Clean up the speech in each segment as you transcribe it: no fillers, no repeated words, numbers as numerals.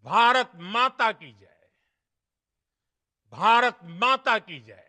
भारत माता की जय। भारत माता की जय।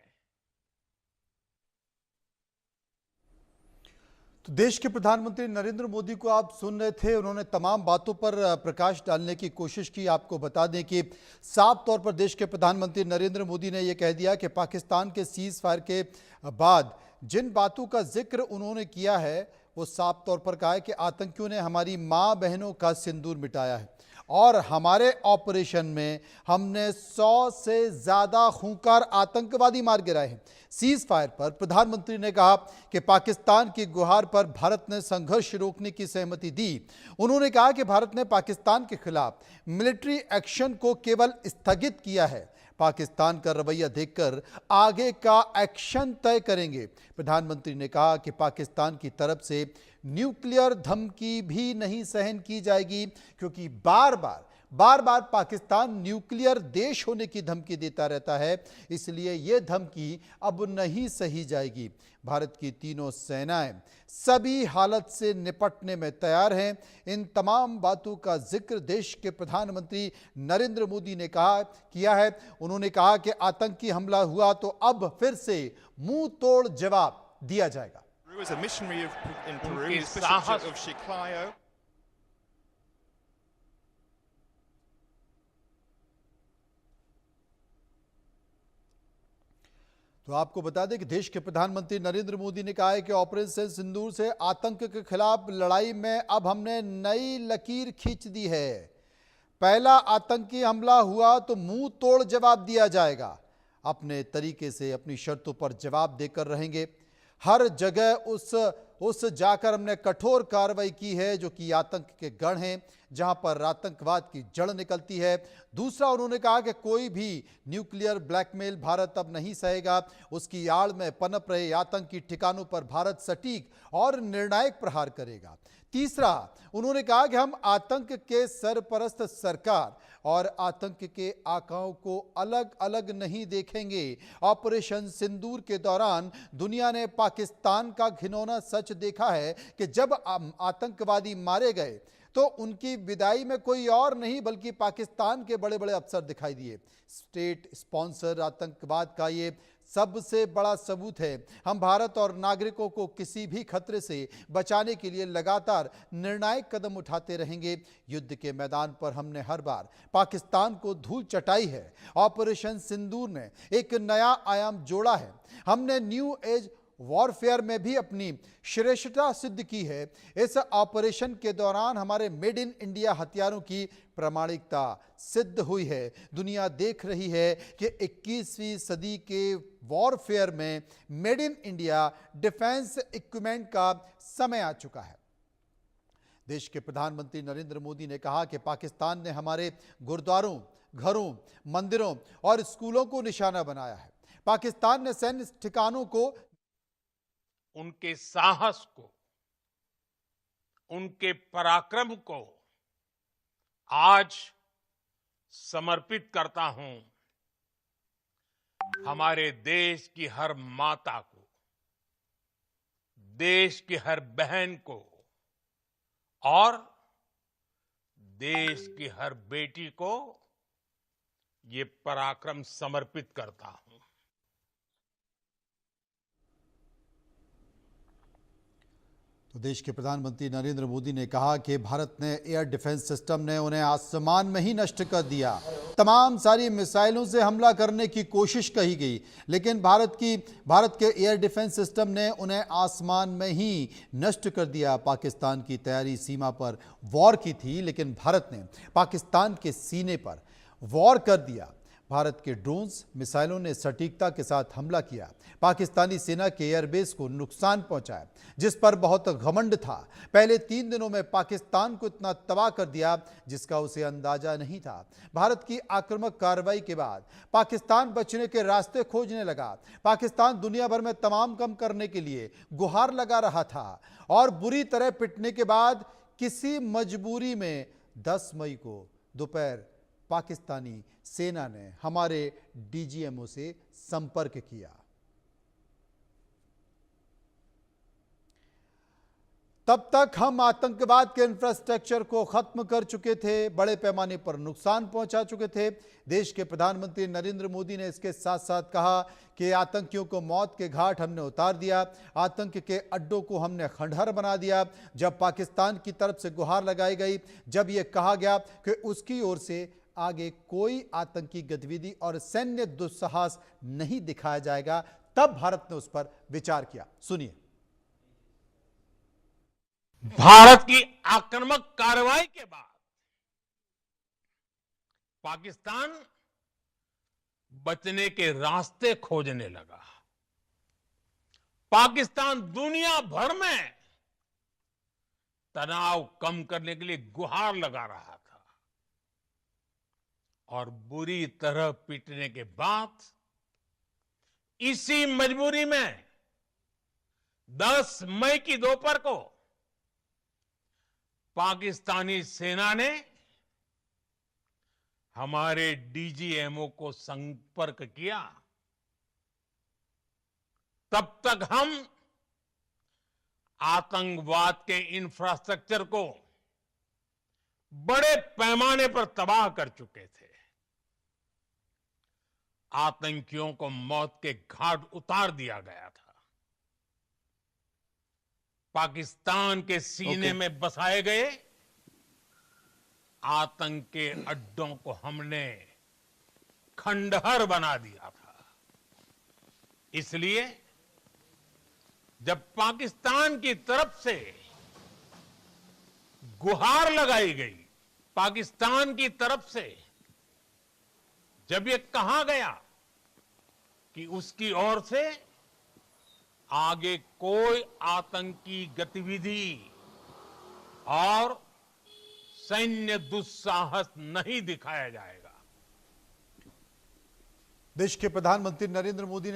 तो देश के प्रधानमंत्री नरेंद्र मोदी को आप सुन रहे थे। उन्होंने तमाम बातों पर प्रकाश डालने की कोशिश की। आपको बता दें कि साफ तौर पर देश के प्रधानमंत्री नरेंद्र मोदी ने यह कह दिया कि पाकिस्तान के सीज फायर के बाद जिन बातों का जिक्र उन्होंने किया है वो साफ तौर पर कहा है कि आतंकियों ने हमारी मां बहनों का सिंदूर मिटाया है और हमारे ऑपरेशन में हमने 100 से ज्यादा खूंखार आतंकवादी मार गिराए हैं। सीज फायर पर प्रधानमंत्री ने कहा कि पाकिस्तान की गुहार पर भारत ने संघर्ष रोकने की सहमति दी। उन्होंने कहा कि भारत ने पाकिस्तान के खिलाफ मिलिट्री एक्शन को केवल स्थगित किया है, पाकिस्तान का रवैया देखकर आगे का एक्शन तय करेंगे। प्रधानमंत्री ने कहा कि पाकिस्तान की तरफ से न्यूक्लियर धमकी भी नहीं सहन की जाएगी, क्योंकि बार बार पाकिस्तान न्यूक्लियर देश होने की धमकी देता रहता है, इसलिए यह धमकी अब नहीं सही जाएगी। भारत की तीनों सेनाएं सभी हालत से निपटने में तैयार हैं। इन तमाम बातों का जिक्र देश के प्रधानमंत्री नरेंद्र मोदी ने किया है। उन्होंने कहा कि आतंकी हमला हुआ तो अब फिर से मुंह तोड़ जवाब दिया जाएगा। As a missionary in Peru, उनके he's साहस Bishop of Chiclayo. तो आपको बता दें कि देश के प्रधानमंत्री नरेंद्र मोदी ने कहा है कि ऑपरेशन सिंदूर से आतंक के खिलाफ लड़ाई में अब हमने नई लकीर खींच दी है। पहला आतंकी हमला हुआ तो मुंह तोड़ जवाब दिया जाएगा। अपने तरीके से अपनी शर्तों पर जवाब देकर रहेंगे। हर जगह उस जाकर हमने कठोर कार्रवाई की है जो कि आतंक के गढ़ हैं, जहां पर आतंकवाद की जड़ निकलती है। दूसरा, उन्होंने कहा कि कोई भी न्यूक्लियर ब्लैकमेल भारत अब नहीं सहेगा। उसकी आड़ में पनप रहे आतंकी ठिकानों पर भारत सटीक और निर्णायक प्रहार करेगा। तीसरा, उन्होंने कहा कि हम आतंक के सरपरस्त सरकार और आतंक के आकाओं को अलग अलग नहीं देखेंगे। ऑपरेशन सिंदूर के दौरान दुनिया ने पाकिस्तान का घिनौना सच देखा है कि जब आतंकवादी मारे गए तो उनकी विदाई में कोई और नहीं बल्कि पाकिस्तान के बड़े बड़े अफसर दिखाई दिए। स्टेट स्पॉन्सर आतंकवाद का ये सबसे बड़ा सबूत है। हम भारत और नागरिकों को किसी भी खतरे से बचाने के लिए लगातार निर्णायक कदम उठाते रहेंगे। युद्ध के मैदान पर हमने हर बार पाकिस्तान को धूल चटाई है। ऑपरेशन सिंदूर ने एक नया आयाम जोड़ा है। हमने न्यू एज वॉरफेयर में भी अपनी श्रेष्ठता सिद्ध की है। इस ऑपरेशन के दौरान हमारे मेड इन इंडिया हथियारों की प्रामाणिकता सिद्ध हुई है। दुनिया देख रही है कि 21वीं सदी के वॉरफेयर में made in India defence equipment का समय आ चुका है। देश के प्रधानमंत्री नरेंद्र मोदी ने कहा कि पाकिस्तान ने हमारे गुरुद्वारों, घरों, मंदिरों और स्कूलों को निशाना बनाया है। पाकिस्तान ने सैन्य ठिकानों को, उनके साहस को, उनके पराक्रम को आज समर्पित करता हूं हमारे देश की हर माता को, देश की हर बहन को और देश की हर बेटी को ये पराक्रम समर्पित करता हूं। तो देश के प्रधानमंत्री नरेंद्र मोदी ने कहा कि भारत ने एयर डिफेंस सिस्टम ने उन्हें आसमान में ही नष्ट कर दिया। तमाम सारी मिसाइलों से हमला करने की कोशिश कही गई, लेकिन भारत के एयर डिफेंस सिस्टम ने उन्हें आसमान में ही नष्ट कर दिया। पाकिस्तान की तैयारी सीमा पर वॉर की थी, लेकिन भारत ने पाकिस्तान के सीने पर वॉर कर दिया। भारत के ड्रोन्स, मिसाइलों ने सटीकता के साथ हमला किया। पाकिस्तानी सेना के एयरबेस को नुकसान पहुंचाया, जिस पर बहुत घमंड था। पहले 3 दिनों में पाकिस्तान को इतना तबाह कर दिया जिसका उसे अंदाजा नहीं था। भारत की आक्रामक कार्रवाई के बाद पाकिस्तान बचने के रास्ते खोजने लगा। पाकिस्तान दुनिया भर में तमाम कम करने के लिए गुहार लगा रहा था और बुरी तरह पिटने के बाद किसी मजबूरी में 10 मई को दोपहर पाकिस्तानी सेना ने हमारे डीजीएमओ से संपर्क किया। तब तक हम आतंकवाद के इंफ्रास्ट्रक्चर को खत्म कर चुके थे, बड़े पैमाने पर नुकसान पहुंचा चुके थे। देश के प्रधानमंत्री नरेंद्र मोदी ने इसके साथ साथ कहा कि आतंकियों को मौत के घाट हमने उतार दिया, आतंक के अड्डों को हमने खंडहर बना दिया। जब पाकिस्तान की तरफ से गुहार लगाई गई, जब यह कहा गया कि उसकी ओर से आगे कोई आतंकी गतिविधि और सैन्य दुस्साहस नहीं दिखाया जाएगा, तब भारत ने उस पर विचार किया। सुनिए। भारत की आक्रामक कार्रवाई के बाद पाकिस्तान बचने के रास्ते खोजने लगा। पाकिस्तान दुनिया भर में तनाव कम करने के लिए गुहार लगा रहा था और बुरी तरह पीटने के बाद इसी मजबूरी में 10 मई की दोपहर को पाकिस्तानी सेना ने हमारे डीजीएमओ को संपर्क किया। तब तक हम आतंकवाद के इंफ्रास्ट्रक्चर को बड़े पैमाने पर तबाह कर चुके थे। आतंकियों को मौत के घाट उतार दिया गया था। पाकिस्तान के सीने में बसाए गए आतंक के अड्डों को हमने खंडहर बना दिया था। इसलिए जब पाकिस्तान की तरफ से गुहार लगाई गई, पाकिस्तान की तरफ से जब ये कहा गया कि उसकी ओर से आगे कोई आतंकी गतिविधि और सैन्य दुस्साहस नहीं दिखाया जाएगा। देश के प्रधानमंत्री नरेंद्र मोदी ने